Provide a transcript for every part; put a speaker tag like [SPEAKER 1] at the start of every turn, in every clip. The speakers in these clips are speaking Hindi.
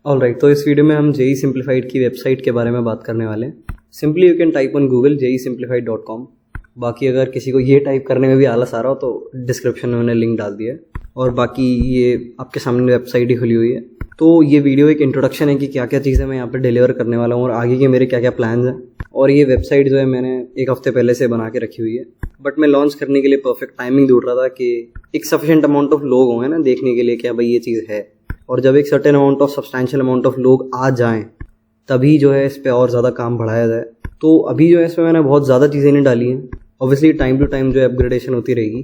[SPEAKER 1] ऑलराइट, तो इस वीडियो में हम जेई सिंप्लीफाइड की वेबसाइट के बारे में बात करने वाले हैं। Simply you can type on Google jeisimplified.com। बाकी अगर किसी को ये टाइप करने में भी आलस आ रहा हो तो डिस्क्रिप्शन में मैंने लिंक डाल दिया है, और बाकी ये आपके सामने वेबसाइट ही खुली हुई है। तो ये वीडियो एक इंट्रोडक्शन है कि क्या क्या चीज़ें मैं यहाँ पर डिलीवर करने वाला हूँ और आगे के मेरे क्या क्या प्लान्स हैं। और ये वेबसाइट जो है मैंने एक हफ्ते पहले से बना के रखी हुई है, बट मैं लॉन्च करने के लिए परफेक्ट टाइमिंग ढूंढ रहा था कि एक सफिशिएंट अमाउंट ऑफ लोग होंगे ना देखने के लिए क्या भाई ये चीज़ है, और जब एक certain amount of substantial amount of लोग आ जाएं तभी जो है इस पर और ज़्यादा काम बढ़ाया जाए। तो अभी जो है इसमें मैंने बहुत ज़्यादा चीज़ें नहीं डाली हैं। ऑब्वियसली टाइम टू टाइम जो है अपग्रेडेशन होती रहेगी।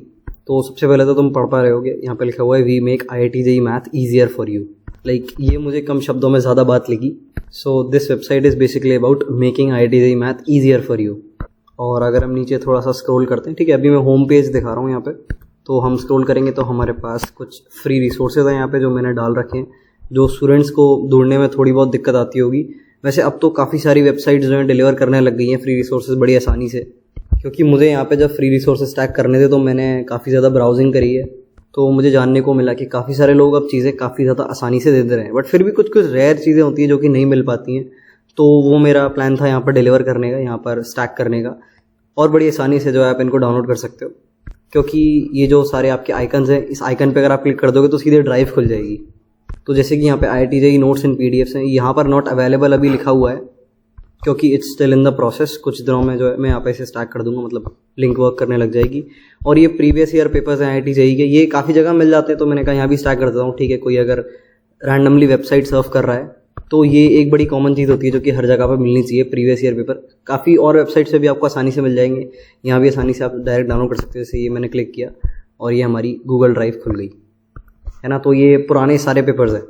[SPEAKER 1] तो सबसे पहले तो तुम पढ़ पा रहे होगे, यहाँ पे लिखा हुआ है we make IIT JEE math easier for you. Like ये मुझे कम शब्दों में ज़्यादा बात लगी। So this website is basically about making IIT JEE math easier for you. और अगर हम नीचे थोड़ा सा स्क्रॉल करते हैं, ठीक है, अभी मैं होम पेज दिखा रहा हूँ यहाँ पे, तो हम स्क्रॉल करेंगे तो हमारे पास कुछ फ्री रिसोर्सेज हैं यहाँ पे जो मैंने डाल रखे हैं, जो स्टूडेंट्स को ढूंढने में थोड़ी बहुत दिक्कत आती होगी। वैसे अब तो काफ़ी सारी वेबसाइट्स जो हैं डिलीवर करने लग गई हैं फ्री रिसोर्सेज बड़ी आसानी से, क्योंकि मुझे यहाँ पे जब फ्री रिसोर्सेज स्टैक करने थे तो मैंने काफ़ी ज़्यादा ब्राउजिंग करी है, तो मुझे जानने को मिला कि काफ़ी सारे लोग अब चीज़ें काफ़ी ज़्यादा आसानी से दे दे रहे हैं। बट फिर भी कुछ कुछ रेयर चीज़ें होती हैं जो कि नहीं मिल पाती हैं, तो वो मेरा प्लान था यहाँ पर डिलीवर करने का, यहाँ पर स्टैक करने का, और बड़ी आसानी से जो है आप इनको डाउनलोड कर सकते हो। क्योंकि ये जो सारे आपके आइकन्स हैं, इस आइकन पे अगर आप क्लिक कर दोगे तो सीधे ड्राइव खुल जाएगी। तो जैसे कि यहाँ पे IIT JEE notes and PDFs हैं, यहाँ पर नॉट अवेलेबल अभी लिखा हुआ है क्योंकि it's still in the process. कुछ दिनों में जो है मैं यहाँ पे इसे स्टैक कर दूंगा, मतलब लिंक वर्क करने लग जाएगी। और ये प्रीवियस ईयर पेपर्स हैं IIT JEE के, ये काफ़ी जगह मिल जाते हैं, तो मैंने कहा यहाँ भी स्टैक कर देता हूँ। ठीक है, कोई अगर रैंडमली वेबसाइट सर्व कर रहा है तो ये एक बड़ी कॉमन चीज़ होती है जो कि हर जगह पर मिलनी चाहिए। प्रीवियस ईयर पेपर काफ़ी और वेबसाइट से भी आपको आसानी से मिल जाएंगे, यहाँ भी आसानी से आप डायरेक्ट डाउनलोड कर सकते हो। जैसे ये मैंने क्लिक किया और ये हमारी गूगल ड्राइव खुल गई है ना। तो ये पुराने सारे पेपर्स हैं।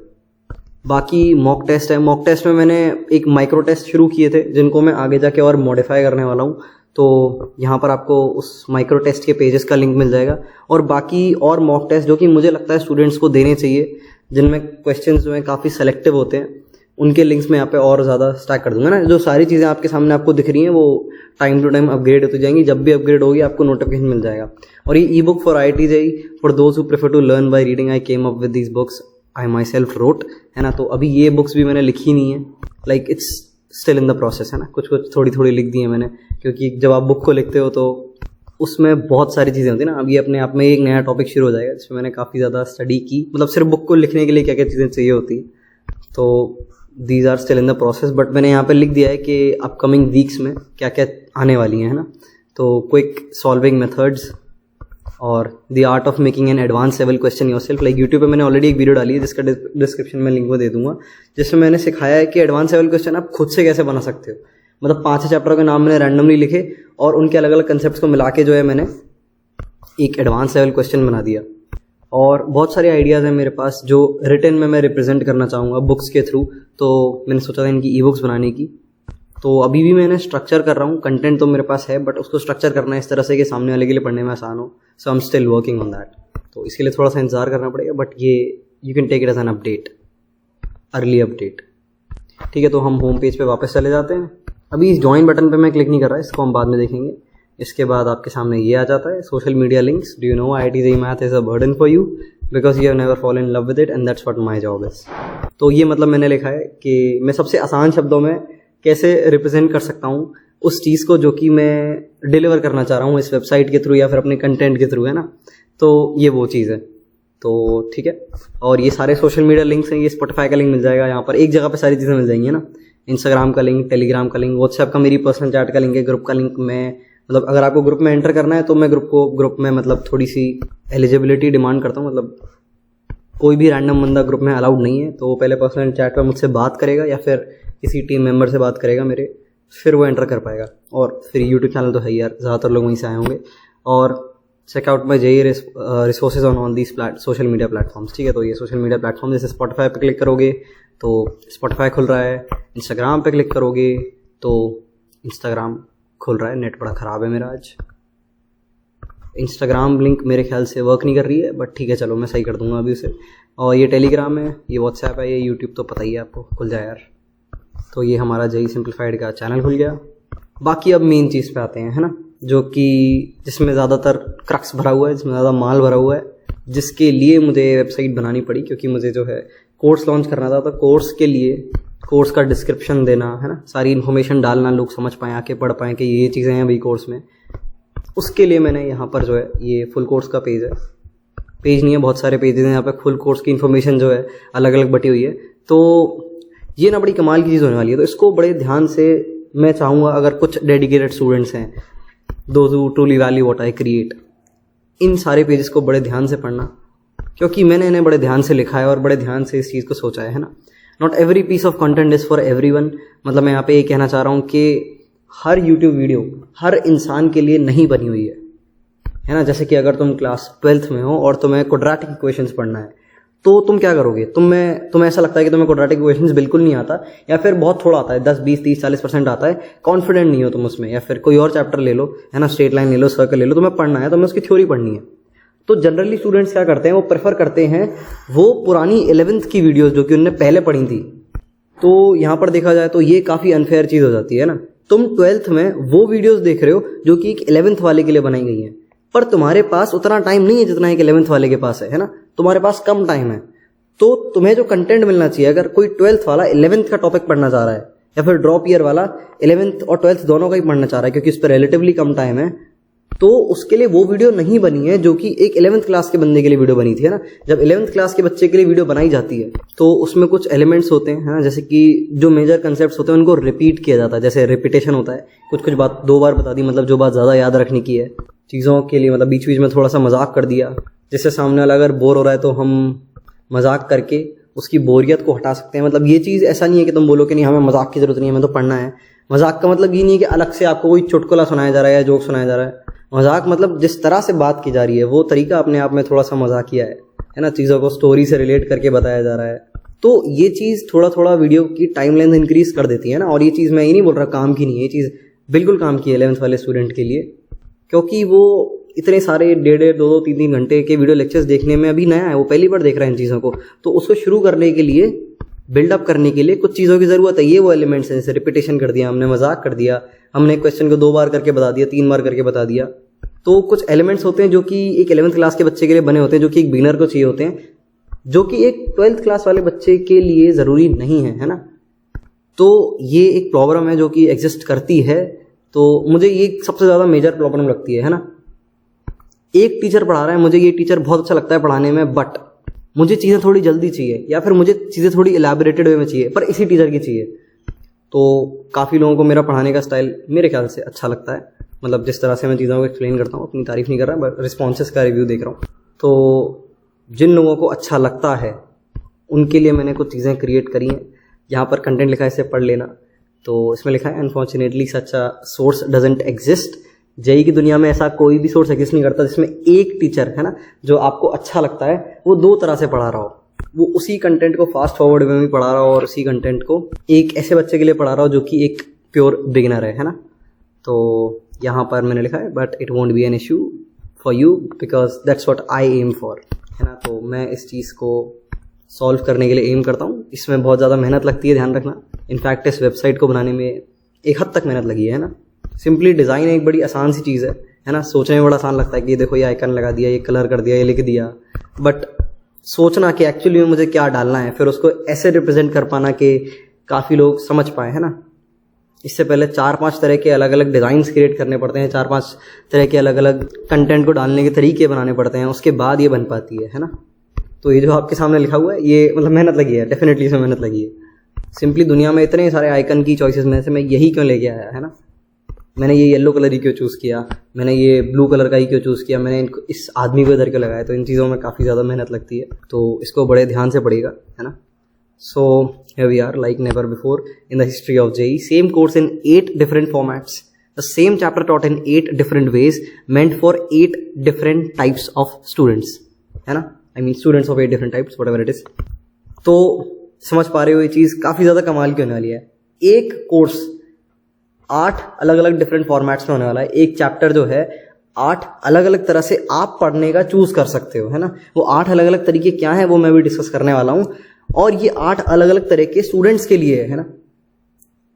[SPEAKER 1] बाकी मॉक टेस्ट है, मॉक टेस्ट में मैंने एक माइक्रो टेस्ट शुरू किए थे जिनको मैं आगे जाके और मॉडिफाई करने वाला हूँ। तो यहाँ पर आपको उस माइक्रो टेस्ट के पेजेस का लिंक मिल जाएगा, और बाकी और मॉक टेस्ट जो कि मुझे लगता है स्टूडेंट्स को देने चाहिए, जिनमें क्वेश्चंस जो हैं काफ़ी सेलेक्टिव होते हैं, उनके लिंक्स मैं यहाँ पे और ज़्यादा स्टैक कर दूंगा ना। जो सारी चीज़ें आपके सामने आपको दिख रही हैं वो टाइम टू टाइम अपग्रेड होती जाएंगी, जब भी अपग्रेड होगी आपको नोटिफिकेशन मिल जाएगा। और ये e book for IIT JEE for those who prefer to learn by reading, I came up with these books I myself wrote, है ना। तो अभी ये बुक्स भी मैंने लिखी नहीं है, like it's still in the process, है ना। कुछ कुछ थोड़ी थोड़ी लिख दी है मैंने, क्योंकि जब आप बुक को लिखते हो तो उसमें बहुत सारी चीज़ें होती है ना। अब ये अपने आप में एक नया टॉपिक शुरू हो जाएगा जिसमें मैंने काफ़ी ज़्यादा स्टडी की, मतलब सिर्फ बुक को लिखने के लिए क्या क्या चीज़ें चाहिए होती, तो these are still in the process. But मैंने यहाँ पे लिख दिया है कि अपकमिंग वीक्स में क्या क्या आने वाली हैं, है ना। तो क्विक सॉल्विंग मेथड्स और the art of making an advance level question yourself. Like YouTube पे मैंने ऑलरेडी एक वीडियो डाली है जिसका डिस्क्रिप्शन में लिंक वो दे दूंगा, जिसमें मैंने सिखाया है कि एडवांस लेवल क्वेश्चन आप खुद से कैसे बना सकते हो। मतलब 5 चैप्टरों के नाम मैंने रैंडमली लिखे और उनके अलग अलग कंसेप्ट को मिला के जो है मैंने एक एडवांस लेवल क्वेश्चन बना दिया। और बहुत सारे आइडियाज़ हैं मेरे पास जो रिटन में मैं रिप्रेजेंट करना चाहूँगा बुक्स के थ्रू, तो मैंने सोचा था इनकी ई-बुक्स बनाने की। तो अभी भी मैंने स्ट्रक्चर कर रहा हूँ, कंटेंट तो मेरे पास है, बट उसको स्ट्रक्चर करना है इस तरह से कि सामने वाले के लिए पढ़ने में आसान हो। So I am still working on that. तो इसके लिए थोड़ा सा इंतजार करना पड़ेगा, बट ये you can take it as an update, early update. ठीक है, तो हम होम पेज पे वापस चले जाते हैं। अभी इस ज्वाइन बटन पे मैं क्लिक नहीं कर रहा, इसको हम बाद में देखेंगे। इसके बाद आपके सामने ये आ जाता है, social media links. Do you know IIT JEE math is a burden for you because you have never fallen in love with it and that's what my job is. तो ये मतलब मैंने लिखा है कि मैं सबसे आसान शब्दों में कैसे रिप्रेजेंट कर सकता हूँ उस चीज़ को जो कि मैं डिलीवर करना चाह रहा हूँ इस वेबसाइट के थ्रू या फिर अपने कंटेंट के थ्रू, है ना। तो ये वो चीज़ है। तो ठीक है, और ये सारे सोशल मीडिया लिंक्स हैं। ये स्पॉटिफाई का लिंक मिल जाएगा, यहाँ पर एक जगह पे सारी चीज़ें मिल जाएंगी, है ना। इंस्टाग्राम का लिंक, टेलीग्राम का लिंक, व्हाट्सएप का मेरी पर्सनल चैट का लिंक है, ग्रुप का लिंक। मैं मतलब अगर आपको ग्रुप में एंटर करना है तो मैं ग्रुप में मतलब थोड़ी सी एलिजिबिलिटी डिमांड करता हूँ। मतलब कोई भी रैंडम बंदा ग्रुप में अलाउड नहीं है, तो वो पहले पर्सनल चैट पर मुझसे बात करेगा या फिर किसी टीम मेंबर से बात करेगा मेरे, फिर वो एंटर कर पाएगा। और फिर यूट्यूब चैनल तो है यार, ज़्यादातर लोग वहीं से आए होंगे। और check out my JEE resources on all these social media platforms. ठीक है, तो ये सोशल मीडिया प्लेटफॉर्म, जैसे स्पॉटिफाई पे क्लिक करोगे तो स्पॉटिफाई खुल रहा है, इंस्टाग्राम पे क्लिक करोगे तो इंस्टाग्राम खुल रहा है। नेट बड़ा ख़राब है मेरा आज, इंस्टाग्राम लिंक मेरे ख्याल से वर्क नहीं कर रही है, बट ठीक है चलो मैं सही कर दूंगा अभी उसे। और ये टेलीग्राम है, ये व्हाट्सएप है, ये यूट्यूब तो पता ही है आपको, खुल जाए यार। तो ये हमारा JEE सिंप्लीफाइड का चैनल खुल गया। बाकी अब मेन चीज़ पे आते हैं, है ना, जो कि जिसमें ज़्यादातर क्रक्स भरा हुआ है, जिसमें ज़्यादा माल भरा हुआ है, जिसके लिए मुझे वेबसाइट बनानी पड़ी, क्योंकि मुझे जो है कोर्स लॉन्च करना था, तो कोर्स के लिए कोर्स का डिस्क्रिप्शन देना, है ना, सारी इन्फॉर्मेशन डालना, लोग समझ पाएँ, आके पढ़ पाएँ कि ये चीज़ें हैं भाई कोर्स में। उसके लिए मैंने यहाँ पर जो है ये फुल कोर्स का पेज है, पेज नहीं है, बहुत सारे पेजेस हैं यहाँ पे, फुल कोर्स की इन्फॉर्मेशन जो है अलग अलग बटी हुई है। तो ये ना बड़ी कमाल की चीज़ होने वाली है, तो इसको बड़े ध्यान से मैं चाहूँगा, अगर कुछ डेडिकेटेड स्टूडेंट्स हैं, those who truly value what I create, इन सारे पेजेस को बड़े ध्यान से पढ़ना, क्योंकि मैंने इन्हें बड़े ध्यान से लिखा है और बड़े ध्यान से इस चीज़ को सोचा है ना। Not every piece of content is for everyone. मतलब मैं यहाँ पे ये कहना चाह रहा हूँ कि हर यूट्यूब वीडियो हर इंसान के लिए नहीं बनी हुई है ना। जैसे कि अगर तुम क्लास 12th में हो और तुम्हें क्वाड्रेटिक इक्वेशंस पढ़ना है, तो तुम क्या करोगे? तुम्हें ऐसा लगता है कि तुम्हें क्वाड्रेटिक इक्वेशंस बिल्कुल नहीं आता, या फिर बहुत थोड़ा आता है, 10, 20, 30, 40% आता है, कॉन्फिडेंट नहीं हो तुम उसमें, या फिर कोई और चैप्टर ले लो, है ना, स्ट्रेट लाइन ले लो, सर्कल ले लो, तुम्हें पढ़ना है, तुम्हें उसकी थ्योरी पढ़नी है। तो जनरली स्टूडेंट्स क्या करते हैं, वो प्रेफर करते हैं वो पुरानी 11th की वीडियोज़ जो कि उनने पहले पढ़ी थी। तो यहाँ पर देखा जाए तो ये काफ़ी अनफेयर चीज़ हो जाती है ना। तुम 12th में वो वीडियोज़ देख रहे हो जो कि एक 11th वाले के लिए बनाई गई हैं, पर तुम्हारे पास उतना टाइम नहीं है जितना एक 11th वाले के पास है ना, तुम्हारे पास कम टाइम है। तो तुम्हें जो कंटेंट मिलना चाहिए, अगर कोई 12th वाला 11th का टॉपिक पढ़ना चाह रहा है, या फिर ड्रॉप ईयर वाला 11th और 12th दोनों का ही पढ़ना चाह रहा है क्योंकि उस पर रिलेटिवली कम टाइम है, तो उसके लिए वो वीडियो नहीं बनी है जो कि एक 11th क्लास के बंदे के लिए वीडियो बनी थी, है ना। जब 11th क्लास के बच्चे के लिए वीडियो बनाई जाती है तो उसमें कुछ एलिमेंट्स होते हैं, है ना, जैसे कि जो मेजर कंसेप्ट्स होते हैं उनको रिपीट किया जाता है, जैसे रिपीटेशन होता है, कुछ बात 2 बार बता दी, मतलब जो बात ज़्यादा याद रखने की है चीज़ों के लिए, मतलब बीच बीच में थोड़ा सा मजाक कर दिया, जिससे सामने वाला अगर बोर हो रहा है तो हम मजाक करके उसकी बोरियत को हटा सकते हैं। मतलब ये चीज़ ऐसा नहीं है कि तुम बोलो कि नहीं हमें मजाक की जरूरत नहीं है, हमें तो पढ़ना है। मजाक का मतलब ये नहीं है कि अलग से आपको कोई चुटकुला सुनाया जा रहा है या जोक सुनाया जा रहा है। मजाक मतलब जिस तरह से बात की जा रही है वो तरीका अपने आप में थोड़ा सा मजाकिया है ना, चीज़ों को स्टोरी से रिलेट करके बताया जा रहा है। तो ये चीज़ थोड़ा थोड़ा वीडियो की टाइम लेंथ इंक्रीज कर देती है ना। और ये चीज़ मैं ये नहीं बोल रहा काम की नहीं है, ये चीज़ बिल्कुल काम की है 11th वाले स्टूडेंट के लिए, क्योंकि वो इतने सारे 1.5, 2, 3 घंटे के वीडियो लेक्चर्स देखने में अभी नया है, वो पहली बार देख रहा है इन चीज़ों को। तो उसको शुरू करने के लिए, बिल्डअप करने के लिए कुछ चीज़ों की ज़रूरत है। ये वो एलिमेंट्स हैं, जैसे रिपीटेशन कर दिया हमने, मजाक कर दिया हमने, क्वेश्चन को 2 बार करके बता दिया, 3 बार करके बता दिया। तो कुछ एलिमेंट्स होते हैं जो कि एक 11th क्लास के बच्चे के लिए बने होते हैं, जो कि एक बिगिनर को चाहिए होते हैं, जो कि एक 12th क्लास वाले बच्चे के लिए ज़रूरी नहीं है ना। तो ये एक प्रॉब्लम है जो कि एग्जिस्ट करती है। तो मुझे ये सबसे ज़्यादा मेजर प्रॉब्लम लगती है ना। एक टीचर पढ़ा रहा है, मुझे ये टीचर बहुत अच्छा लगता है पढ़ाने में, बट मुझे चीज़ें थोड़ी जल्दी चाहिए, या फिर मुझे चीज़ें थोड़ी इलैबोरेटेड वे में चाहिए, पर इसी टीचर की चाहिए। तो काफ़ी लोगों को मेरा पढ़ाने का स्टाइल मेरे ख्याल से अच्छा लगता है, मतलब जिस तरह से मैं चीज़ों को एक्सप्लेन करता हूँ, अपनी तारीफ नहीं कर रहा, बट रिस्पॉन्सेस का रिव्यू देख रहा हूँ। तो जिन लोगों को अच्छा लगता है उनके लिए मैंने कुछ चीज़ें क्रिएट करी हैं। यहाँ पर कंटेंट लिखा है, इसे पढ़ लेना। तो इसमें लिखा है unfortunately such a source doesn't exist. JEE की दुनिया में ऐसा कोई भी सोर्स एग्जिस्ट नहीं करता जिसमें एक टीचर, है ना, जो आपको अच्छा लगता है वो 2 तरह से पढ़ा रहा हो, वो उसी कंटेंट को फास्ट फॉरवर्ड वे में पढ़ा रहा हो और उसी कंटेंट को एक ऐसे बच्चे के लिए पढ़ा रहा हो जो कि एक प्योर बिगिनर है ना। तो यहाँ पर मैंने लिखा है but it won't be an issue for you because that's what I am for, है ना। तो मैं इस चीज़ को सॉल्व करने के लिए एम करता हूँ। इसमें बहुत ज़्यादा मेहनत लगती है, ध्यान रखना। इनफैक्ट इस वेबसाइट को बनाने में एक हद तक मेहनत लगी है ना। सिंपली डिज़ाइन एक बड़ी आसान सी चीज़ है ना, सोचने में बड़ा आसान लगता है कि ये देखो ये आइकन लगा दिया, ये कलर कर दिया, ये लिख दिया, बट सोचना कि एक्चुअली में मुझे क्या डालना है, फिर उसको ऐसे रिप्रेजेंट कर पाना कि काफ़ी लोग समझ पाए, है ना। इससे पहले 4-5 तरह के अलग अलग डिज़ाइंस क्रिएट करने पड़ते हैं, 4-5 तरह के अलग अलग कंटेंट को डालने के तरीके बनाने पड़ते हैं, उसके बाद ये बन पाती है ना। तो ये जो आपके सामने लिखा हुआ है ये मतलब मेहनत लगी है, डेफिनेटली इसमें मेहनत लगी है। सिंपली दुनिया में इतने सारे आइकन की चॉइसेस में से मैं यही क्यों लेके आया, है ना। मैंने ये येलो कलर ही क्यों चूज़ किया, मैंने ये ब्लू कलर का ही क्यों चूज़ किया, मैंने इनको इस आदमी को इधर क्यों लगाया। तो इन चीज़ों में काफ़ी ज़्यादा मेहनत लगती है, तो इसको बड़े ध्यान से पढ़िएगा, है ना। So here we are, like never before in the history of JEE. Same course in 8 different formats. The same chapter taught in 8 different ways, meant for 8 different types of students. है ना? I mean students of 8 different types, whatever it is. तो समझ पा रहे हो ये चीज़ काफ़ी ज़्यादा कमाल की होने वाली है। एक कोर्स 8 अलग अलग डिफरेंट फॉर्मेट्स में होने वाला है। एक चैप्टर जो है 8 अलग अलग तरह से आप पढ़ने का चूज कर सकते हो, है ना। वो 8 अलग अलग तरीके क्या हैं वो मैं भी डिस्कस करने वाला हूँ। और ये 8 अलग अलग तरह के स्टूडेंट्स के लिए है ना।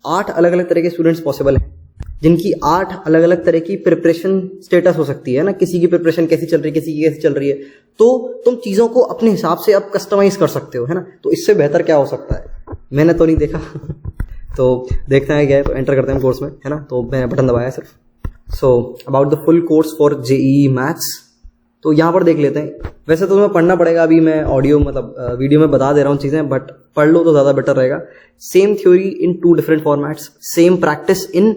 [SPEAKER 1] 8 अलग अलग तरह के स्टूडेंट्स पॉसिबल हैं। जिनकी 8 अलग अलग तरह की प्रिपरेशन स्टेटस हो सकती है ना, किसी की प्रिपरेशन कैसी चल रही है, किसी की कैसी चल रही है, तो तुम चीज़ों को अपने हिसाब से अब कस्टमाइज कर सकते हो, है ना। तो इससे बेहतर क्या हो सकता है, मैंने तो नहीं देखा तो देखते हैं क्या है, तो एंटर करते हैं कोर्स में, है ना। तो मैंने बटन दबाया सिर्फ। So about the full course for JEE maths, तो यहाँ पर देख लेते हैं। वैसे तो तुम्हें पढ़ना पड़ेगा, अभी मैं ऑडियो मतलब वीडियो में बता दे रहा हूँ चीज़ें, बट पढ़ लो तो ज़्यादा बेटर रहेगा। Same theory in 2 different formats, same practice in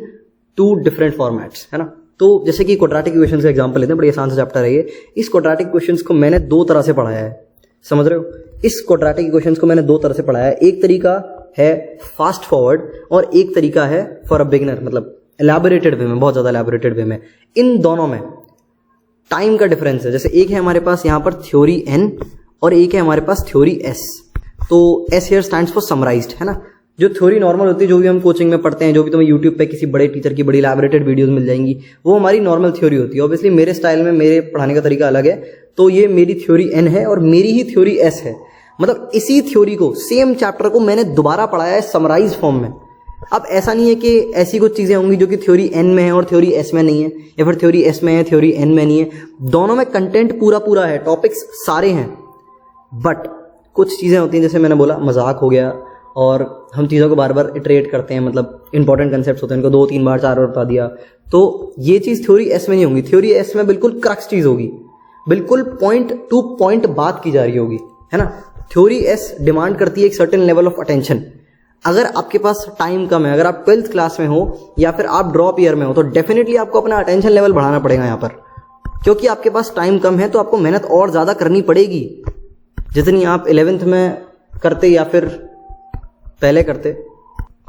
[SPEAKER 1] 2 different formats, है ना। तो जैसे कि क्वाड्रेटिक इक्वेशन का एग्जांपल लेते हैं, बड़ी आसान सा चैप्टर है ये। इस क्वाड्रेटिक इक्वेशंस को मैंने 2 तरह से पढ़ाया है, समझ रहे हो। इस क्वाड्रेटिक इक्वेशंस को मैंने 2 तरह से पढ़ाया है। एक तरीका है फास्ट फॉरवर्ड और एक तरीका है फॉर अ बिगिनर, मतलब एलैबोरेटेड वे में, बहुत ज़्यादा एलैबोरेटेड वे में। इन दोनों में टाइम का डिफरेंस है। जैसे एक है हमारे पास यहाँ पर थ्योरी एन और एक है हमारे पास थ्योरी एस। तो S here stands for summarised, है ना। जो थ्योरी नॉर्मल होती है, जो भी हम कोचिंग में पढ़ते हैं, जो भी तुम्हें यूट्यूब पे किसी बड़े टीचर की बड़ी एलैबोरेटेड वीडियोस मिल जाएंगी, वो हमारी नॉर्मल थ्योरी होती है। ऑब्वियसली मेरे स्टाइल में, मेरे पढ़ाने का तरीका अलग है, तो ये मेरी थ्योरी एन है और मेरी ही थ्योरी एस है। मतलब इसी थ्योरी को, सेम चैप्टर को मैंने दोबारा पढ़ाया है समराइज फॉर्म में। अब ऐसा नहीं है कि ऐसी कुछ चीज़ें होंगी जो कि थ्योरी एन में है और थ्योरी एस में नहीं है, या फिर थ्योरी एस में है थ्योरी एन में नहीं है। दोनों में कंटेंट पूरा पूरा है, टॉपिक्स सारे हैं, बट कुछ चीज़ें होती हैं, जैसे मैंने बोला मजाक हो गया, और हम चीज़ों को बार बार इटरेट करते हैं, मतलब इंपॉर्टेंट कंसेप्ट होते हैं, उनको 2, 3 बार 4 बार बता दिया। तो ये चीज़ थ्योरी एस में नहीं होगी। थ्योरी एस में बिल्कुल क्रक्स चीज़ होगी, बिल्कुल पॉइंट टू पॉइंट बात की जा रही होगी, है ना। थ्योरी एस डिमांड करती है एक सर्टेन लेवल ऑफ अटेंशन। अगर आपके पास टाइम कम है, अगर आप 12th क्लास में हो या फिर आप ड्रॉप ईयर में हो, तो डेफिनेटली आपको अपना अटेंशन लेवल बढ़ाना पड़ेगा यहाँ पर, क्योंकि आपके पास टाइम कम है। तो आपको मेहनत और ज़्यादा करनी पड़ेगी, जितनी आप 11th में करते या फिर पहले करते।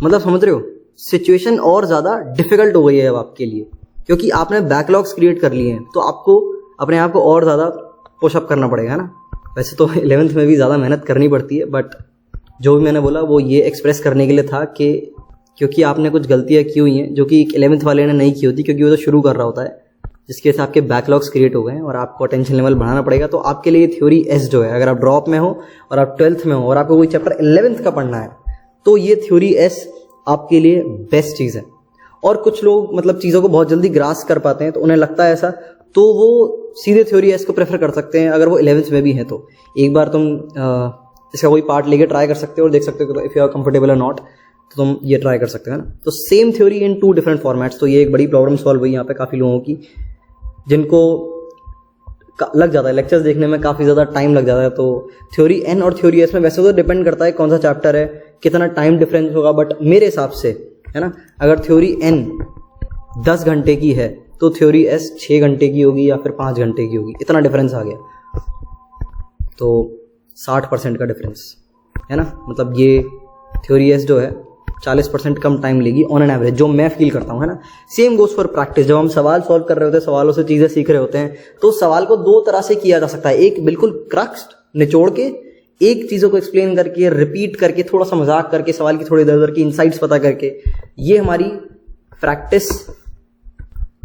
[SPEAKER 1] मतलब समझ रहे हो, सिचुएशन और ज़्यादा डिफिकल्ट हो गई है अब आपके लिए, क्योंकि आपने बैकलॉग्स क्रिएट कर लिए हैं। तो आपको अपने आप को और ज़्यादा पुशअप करना पड़ेगा, है ना। वैसे तो 11th में भी ज़्यादा मेहनत करनी पड़ती है, बट जो भी मैंने बोला वो ये एक्सप्रेस करने के लिए था कि क्योंकि आपने कुछ गलतियाँ की हुई हैं जो कि 11th वाले ने नहीं की होती, क्योंकि वो तो शुरू कर रहा होता है, जिसके वजह से आपके बैकलॉग्स क्रिएट हो गए हैं और आपको अटेंशन लेवल बढ़ाना पड़ेगा। तो आपके लिए थ्योरी एस जो है, अगर आप ड्रॉप में हो और आप 12th में हो और आपको कोई चैप्टर 11th का पढ़ना है, तो ये थ्योरी एस आपके लिए बेस्ट चीज़ है। और कुछ लोग मतलब चीज़ों को बहुत जल्दी ग्रास कर पाते हैं, तो उन्हें लगता है ऐसा, तो वो सीधे थ्योरी एस को प्रेफर कर सकते हैं अगर वो 11th में भी है। तो एक बार तुम इसका कोई पार्ट लेके ट्राई कर सकते हो और देख सकते हो कि इफ़ यू आर कंफर्टेबल और नॉट, तो तुम ये ट्राई कर सकते हो, ना। तो सेम थ्योरी इन 2 डिफरेंट फॉर्मेट्स। तो ये एक बड़ी प्रॉब्लम सॉल्व हुई यहाँ पे काफ़ी लोगों की, जिनको लग जाता है लेक्चर्स देखने में, काफ़ी ज़्यादा टाइम लग जाता है। तो थ्योरी एन और थ्योरी एस में वैसे तो डिपेंड करता है कौन सा चैप्टर है, कितना टाइम डिफरेंस होगा, बट मेरे हिसाब से, है ना, अगर थ्योरी एन 10 घंटे की है तो थ्योरी एस 6 घंटे की होगी या फिर 5 घंटे की होगी। इतना डिफरेंस आ गया, तो 60% का डिफरेंस, है ना। मतलब ये थ्योरी एस जो है 40% कम टाइम लेगी ऑन एन एवरेज, जो मैं फील करता हूँ, है ना। Same goes for practice. जब हम सवाल सॉल्व कर रहे होते हैं, सवालों से चीज़ें सीख रहे होते हैं, तो सवाल को 2 तरह से किया जा सकता है। एक बिल्कुल क्रक्स निचोड़ के, एक चीज़ों को एक्सप्लेन करके, रिपीट करके, थोड़ा सा मजाक करके, सवाल की थोड़ी इधर उधर की इनसाइट्स पता करके। ये हमारी प्रैक्टिस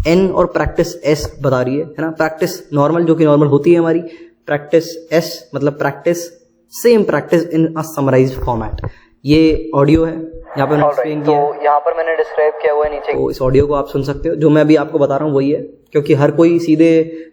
[SPEAKER 1] एन और प्रैक्टिस एस बता रही है ना। प्रैक्टिस नॉर्मल जो कि नॉर्मल होती है हमारी, प्रैक्टिस एस मतलब practice, same practice in a summarised format. ये ऑडियो है, यहाँ पर एक्सप्लेन किया है, यहाँ पर मैंने डिस्क्राइब किया हुआ है नीचे। तो इस ऑडियो को आप सुन सकते हो, जो मैं अभी आपको बता रहा हूँ वही है, क्योंकि हर कोई सीधे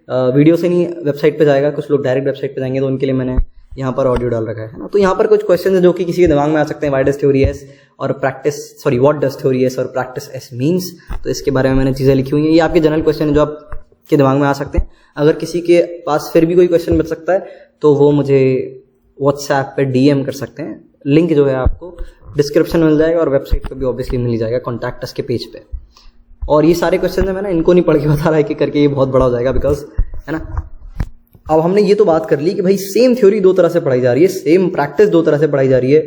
[SPEAKER 1] वीडियो से नहीं वेबसाइट पे जाएगा, कुछ लोग डायरेक्ट वेबसाइट पे जाएंगे, तो उनके लिए मैंने यहाँ पर ऑडियो डाल रखा है ना। तो यहाँ पर कुछ क्वेश्चन है जो कि किसी के दिमाग में आ सकते हैं, व्हाट डज थ्योरी एस और practice, sorry what does theory S और प्रैक्टिस एस मीन्स। तो इसके बारे में मैंने चीज़ें लिखी हुई हैं। ये आपके जनरल क्वेश्चन है जो आपके दिमाग में आ सकते हैं। अगर किसी के पास फिर भी कोई क्वेश्चन बच सकता है तो वो मुझे व्हाट्सएप पे DM कर सकते हैं। लिंक जो है आपको डिस्क्रिप्शन में मिल जाएगा और वेबसाइट पे भी ऑब्वियसली मिल जाएगा, कॉन्टैक्ट अस के पेज पे। और ये सारे क्वेश्चन है, मैंने इनको नहीं पढ़ के बता रहा है कि करके ये बहुत बड़ा हो जाएगा, बिकॉज, है ना। अब हमने ये तो बात कर ली कि भाई सेम थ्योरी 2 तरह से पढ़ाई जा रही है, सेम प्रैक्टिस 2 तरह से पढ़ाई जा रही है,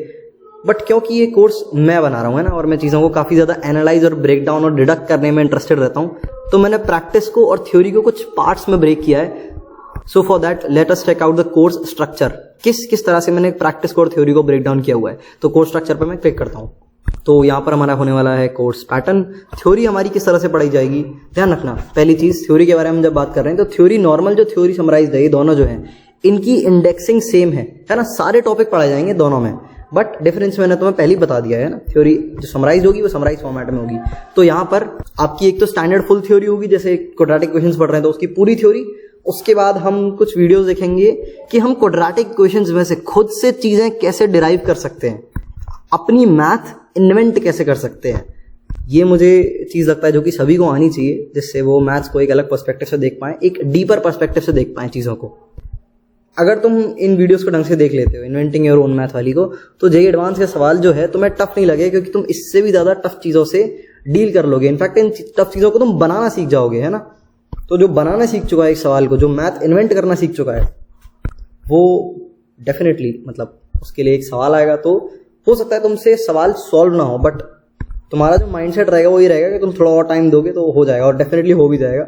[SPEAKER 1] बट क्योंकि ये कोर्स मैं बना रहा हूँ, है ना, और मैं चीज़ों को काफ़ी ज़्यादा एनालाइज और ब्रेक डाउन और डिडक्ट करने में इंटरेस्टेड रहता हूँ, तो मैंने प्रैक्टिस को और थ्योरी को कुछ पार्ट्स में ब्रेक किया है। So for that let us check out the course structure. किस तरह से मैंने प्रैक्टिस को और थ्योरी को ब्रेक डाउन किया हुआ है। तो कोर्स स्ट्रक्चर पर मैं क्लिक करता हूँ, तो यहाँ पर हमारा होने वाला है कोर्स पैटर्न। थ्योरी हमारी किस तरह से पढ़ाई जाएगी, ध्यान रखना। पहली चीज़, थ्योरी के बारे में जब बात कर रहे हैं तो थ्योरी नॉर्मल जो थ्योरी समराइज्ड है, ये दोनों जो हैं इनकी इंडेक्सिंग सेम है ना। सारे टॉपिक पढ़ाए जाएंगे दोनों में, बट डिफरेंस मैंने तुम्हें पहले ही बता दिया है ना, थ्योरी जो समराइज होगी वो समराइज फॉर्मेट में होगी। तो यहाँ पर आपकी एक तो स्टैंडर्ड फुल थ्योरी होगी, जैसे क्वाड्रेटिक इक्वेशंस पढ़ रहे हैं तो उसकी पूरी थ्योरी। उसके बाद हम कुछ वीडियोस देखेंगे कि हम क्वाड्रेटिक इक्वेशंस में से खुद से चीजें कैसे डिराइव कर सकते हैं, अपनी मैथ इन्वेंट कैसे कर सकते हैं। ये मुझे चीज़ लगता है जो कि सभी को आनी चाहिए, जिससे वो मैथ्स को एक अलग पर्सपेक्टिव से देख पाएं, एक डीपर पर्सपेक्टिव से देख पाएं चीज़ों को। अगर तुम इन वीडियोस को ढंग से देख लेते हो, इन्वेंटिंग योर ओन मैथ वाली को, तो जेईई एडवांस का सवाल जो है तुम्हें टफ नहीं लगेगा, क्योंकि तुम इससे भी ज़्यादा टफ चीज़ों से डील कर लोगे। इनफैक्ट इन टफ चीज़ों को तुम बनाना सीख जाओगे, है ना। तो जो बनाना सीख चुका है एक सवाल को, जो मैथ इन्वेंट करना सीख चुका है, वो डेफिनेटली मतलब उसके लिए एक सवाल आएगा तो हो सकता है तुमसे सवाल सॉल्व ना हो, बट तुम्हारा जो माइंडसेट रहेगा वो ये रहेगा कि तुम थोड़ा और टाइम दोगे तो हो जाएगा, और डेफिनेटली हो भी जाएगा।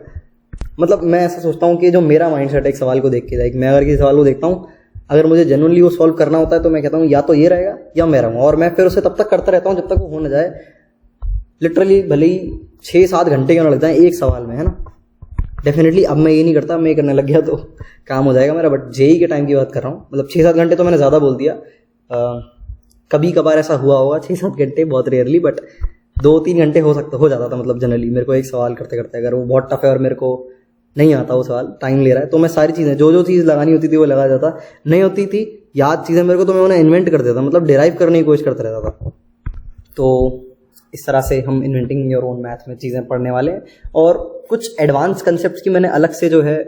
[SPEAKER 1] मतलब मैं ऐसा सोचता हूँ कि जो मेरा माइंडसेट है एक सवाल को देख के, लाइक मैं अगर किसी सवाल को देखता हूँ, अगर मुझे जेन्युइनली वो सॉल्व करना होता है तो मैं कहता हूँ या तो ये रहेगा या मैं रहूँगा, और मैं फिर उसे तब तक करता रहता हूँ जब तक वो हो ना जाए। लिटरली भले ही 6-7 घंटे क्यों ना लग जाए एक सवाल में, है ना। डेफिनेटली अब मैं ये नहीं करता, मैं करने लग गया तो काम हो जाएगा मेरा, बट जेईई के टाइम की बात कर रहा हूँ। मतलब 6-7 घंटे तो मैंने ज़्यादा बोल दिया, कभी कभार ऐसा हुआ होगा 6-7 घंटे, बहुत रेयरली, बट 2-3 घंटे हो जाता था। मतलब जनरली मेरे को एक सवाल करते करते, अगर वो बहुत टफ है और मेरे को नहीं आता वो सवाल, टाइम ले रहा है, तो मैं सारी चीज़ें जो चीज़ लगानी होती थी वो लगा जाता, नहीं होती थी याद चीज़ें मेरे को तो मैं उन्हें इन्वेंट कर देता, मतलब डिराइव करने की कोशिश करता रहता था। तो इस तरह से हम इन्वेंटिंग योर ओन मैथ में चीज़ें पढ़ने वाले हैं, और कुछ एडवांस कंसेप्ट की मैंने अलग से जो है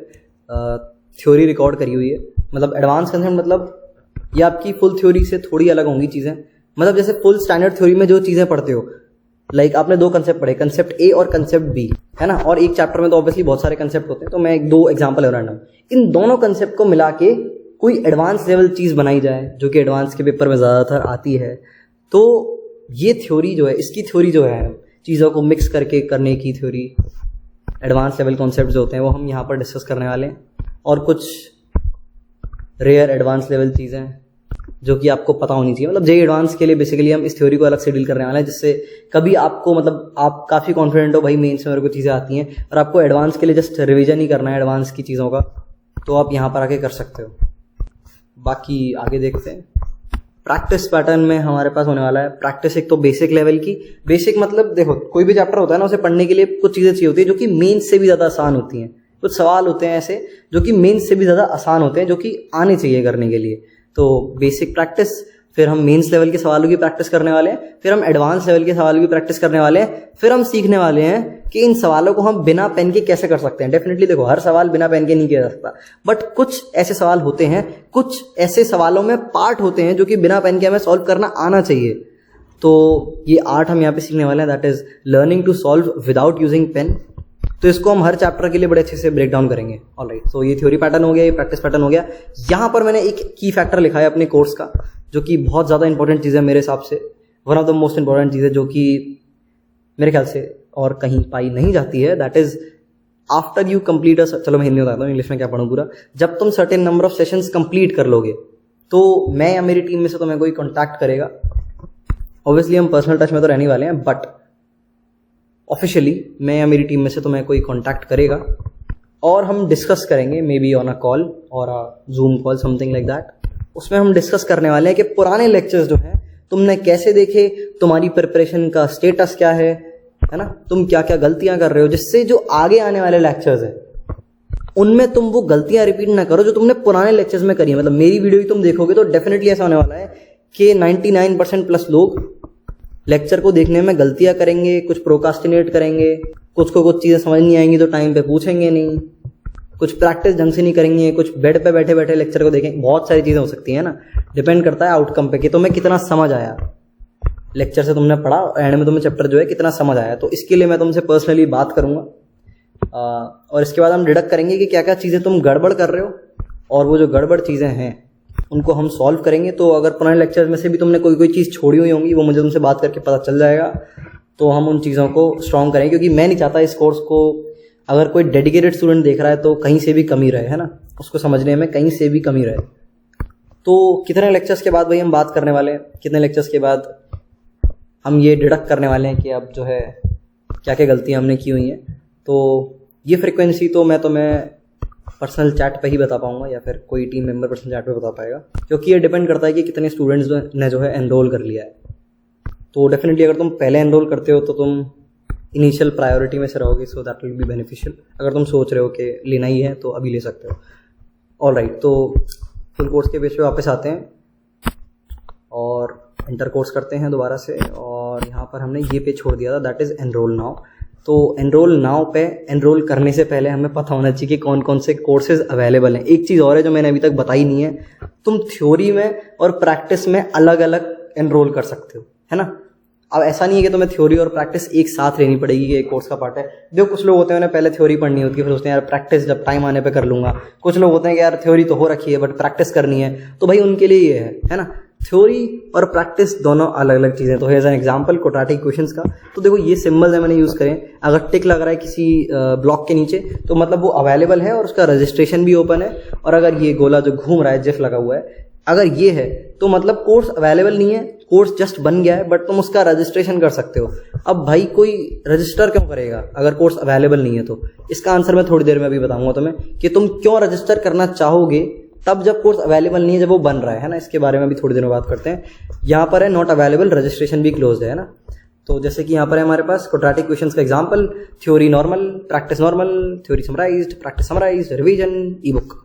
[SPEAKER 1] थ्योरी रिकॉर्ड करी हुई है। मतलब एडवांस कंसेप्ट मतलब ये आपकी फुल थ्योरी से थोड़ी अलग होंगी चीज़ें। मतलब जैसे फुल स्टैंडर्ड थ्योरी में जो चीज़ें पढ़ते हो, लाइक आपने 2 कंसेप्ट पढ़े, कंसेप्ट ए और कंसेप्ट बी, है ना, और एक चैप्टर में तो ऑब्वियसली बहुत सारे कंसेप्ट होते हैं, तो मैं 2 एग्जांपल ले रहा हूँ। इन दोनों कंसेप्ट को मिला के कोई एडवांस लेवल चीज़ बनाई जाए, जो कि एडवांस के पेपर में ज़्यादातर आती है, तो ये थ्योरी जो है, इसकी थ्योरी जो है, चीज़ों को मिक्स करके करने की थ्योरी, एडवांस लेवल कॉन्सेप्ट जो होते हैं वो हम यहाँ पर डिस्कस करने वाले हैं, और कुछ रेयर एडवांस लेवल चीज़ें जो कि आपको पता होनी चाहिए। मतलब जेईई एडवांस के लिए बेसिकली हम इस थ्योरी को अलग से डील करने वाले हैं, जिससे कभी आपको मतलब आप काफ़ी कॉन्फिडेंट हो भाई मेंस में मेरे को चीज़ें आती हैं, और आपको एडवांस के लिए जस्ट रिवीजन ही करना है एडवांस की चीज़ों का, तो आप यहाँ पर आके कर सकते हो। बाकी आगे देखते हैं। प्रैक्टिस पैटर्न में हमारे पास होने वाला है प्रैक्टिस, एक तो बेसिक लेवल की। बेसिक मतलब देखो कोई भी चैप्टर होता है ना, उसे पढ़ने के लिए कुछ चीज़ें चाहिए होती है जो कि मेंस से भी ज़्यादा आसान होती हैं। कुछ सवाल होते हैं ऐसे जो कि मेंस से भी ज़्यादा आसान होते हैं, जो कि आने चाहिए करने के लिए। तो बेसिक प्रैक्टिस, फिर हम मेंस लेवल के सवालों की प्रैक्टिस करने वाले हैं, फिर हम एडवांस लेवल के सवालों की प्रैक्टिस करने वाले हैं, फिर हम सीखने वाले हैं कि इन सवालों को हम बिना पेन के कैसे कर सकते हैं। डेफिनेटली देखो हर सवाल बिना पेन के नहीं किया जा सकता, बट कुछ ऐसे सवाल होते हैं, कुछ ऐसे सवालों में पार्ट होते हैं जो कि बिना पेन के हमें सॉल्व करना आना चाहिए। तो ये आर्ट हम यहाँ पे सीखने वाले हैं, that is learning to solve without using pen. तो इसको हम हर चैप्टर के लिए बड़े अच्छे से ब्रेक डाउन करेंगे। ऑलराइट, तो ये थ्योरी पैटर्न हो गया, ये प्रैक्टिस पैटर्न हो गया। यहाँ पर मैंने एक की फैक्टर लिखा है अपने कोर्स का, जो कि बहुत ज़्यादा इंपॉर्टेंट चीज़ है मेरे हिसाब से, one of the most important चीज़ है, जो कि मेरे ख्याल से और कहीं पाई नहीं जाती है। That is after you complete चलो मैं हिंदी में बताता हूँ, इंग्लिश में क्या पढ़ूँ पूरा। जब तुम certain number of sessions complete कर लोगे तो मैं या मेरी टीम में से तुम्हें कोई कॉन्टैक्ट करेगा। ऑब्वियसली हम पर्सनल टच में तो रहने वाले हैं, बट ऑफिशियली मैं या मेरी टीम में से तुम्हें कोई कॉन्टैक्ट करेगा और हम डिस्कस करेंगे, maybe on a call और a Zoom call, something like that. उसमें हम डिस्कस करने वाले हैं कि पुराने लेक्चर्स जो हैं तुमने कैसे देखे, तुम्हारी प्रिपरेशन का स्टेटस क्या है ना, तुम क्या क्या गलतियां कर रहे हो, जिससे जो आगे आने वाले लेक्चर्स हैं उनमें तुम वो गलतियां रिपीट ना करो जो तुमने पुराने लेक्चर्स में करी है। मतलब मेरी वीडियो ही तुम देखोगे तो डेफिनेटली ऐसा होने वाला है कि 99% प्लस लोग लेक्चर को देखने में गलतियां करेंगे, कुछ प्रोकास्टिनेट करेंगे, कुछ को कुछ चीज़ें समझ नहीं आएंगी तो टाइम पे पूछेंगे नहीं, कुछ प्रैक्टिस ढंग से नहीं करेंगे, कुछ बेड पे बैठे बैठे लेक्चर को देखेंगे। बहुत सारी चीज़ें हो सकती हैं ना, डिपेंड करता है आउटकम पे कि तुम्हें कितना समझ आया लेक्चर से, तुमने पढ़ा एंड में तुम्हें चैप्टर जो है कितना समझ आया। तो इसके लिए मैं तुमसे पर्सनली बात करूँगा और इसके बाद हम डिडक्ट करेंगे कि क्या क्या चीज़ें तुम गड़बड़ कर रहे हो, और वो जो गड़बड़ चीज़ें हैं उनको हम सॉल्व करेंगे। तो अगर पुराने लेक्चर में से भी तुमने कोई चीज़ छोड़ी हुई होंगी वो मुझे तुमसे बात करके पता चल जाएगा, तो हम उन चीज़ों को स्ट्रॉन्ग करेंगे। क्योंकि मैं नहीं चाहता इस कोर्स को अगर कोई डेडिकेटेड स्टूडेंट देख रहा है तो कहीं से भी कमी रहे, है ना, उसको समझने में कहीं से भी कमी रहे। तो कितने लेक्चर्स के बाद भाई हम बात करने वाले हैं, कितने लेक्चर्स के बाद हम ये डिडक्ट करने वाले हैं कि अब जो है क्या क्या गलतियाँ हमने की हुई हैं। तो ये फ्रिक्वेंसी तो मैं तुम्हें पर्सनल चैट पे ही बता पाऊंगा या फिर कोई टीम मेंबर पर्सनल चैट पे बता पाएगा, क्योंकि ये डिपेंड करता है कि कितने स्टूडेंट्स ने जो है एनरोल कर लिया है। तो डेफिनेटली अगर तुम पहले एनरोल करते हो तो तुम इनिशियल प्रायोरिटी में से रहोगे, so that will be beneficial. अगर तुम सोच रहे हो कि लेना ही है तो अभी ले सकते हो। ऑलराइट, तो फुल कोर्स के पेज पे वापस आते हैं और इंटर कोर्स करते हैं दोबारा से, और यहाँ पर हमने ये पेज छोड़ दिया था, दैट इज़ एनरोल नाउ। तो एनरोल नाउ पे एनरोल करने से पहले हमें पता होना चाहिए कि कौन कौन से कोर्सेज अवेलेबल हैं। एक चीज़ और है जो मैंने अभी तक बताई नहीं है, तुम थ्योरी में और प्रैक्टिस में अलग अलग एनरोल कर सकते हो, है ना। अब ऐसा नहीं है कि तुम्हें थ्योरी और प्रैक्टिस एक साथ लेनी पड़ेगी कि एक कोर्स का पार्ट है। देखो कुछ लोग होते हैं उन्हें पहले थ्योरी पढ़नी होती है, फिर सोचते हैं यार प्रैक्टिस जब टाइम आने पे कर लूँगा। कुछ लोग होते हैं कि यार थ्योरी तो हो रखी है बट प्रैक्टिस करनी है, तो भाई उनके लिए ये है ना। थ्योरी और प्रैक्टिस दोनों अलग अलग चीज़ें। तो as an example quadratic equations का, तो देखो ये सिंबल्स है मैंने यूज़ करें। अगर टिक लग रहा है किसी ब्लॉक के नीचे तो मतलब वो अवेलेबल है और उसका रजिस्ट्रेशन भी ओपन है। और अगर ये गोला जो घूम रहा है जिफ लगा हुआ है, अगर ये है तो मतलब कोर्स अवेलेबल नहीं है, कोर्स जस्ट बन गया है बट तुम उसका रजिस्ट्रेशन कर सकते हो। अब भाई कोई रजिस्टर क्यों करेगा अगर कोर्स अवेलेबल नहीं है? तो इसका आंसर मैं थोड़ी देर में अभी बताऊंगा तुम्हें कि तुम क्यों रजिस्टर करना चाहोगे तब जब कोर्स अवेलेबल नहीं है, जब वो बन रहा है ना। इसके बारे में भी थोड़ी देर में बात करते हैं। यहाँ पर है नॉट अवेलेबल, रजिस्ट्रेशन भी क्लोज है ना। तो जैसे कि यहाँ पर है हमारे पास क्वाड्रेटिक इक्वेशंस का example, theory normal, practice normal, theory summarised, practice summarised, revision, ई बुक।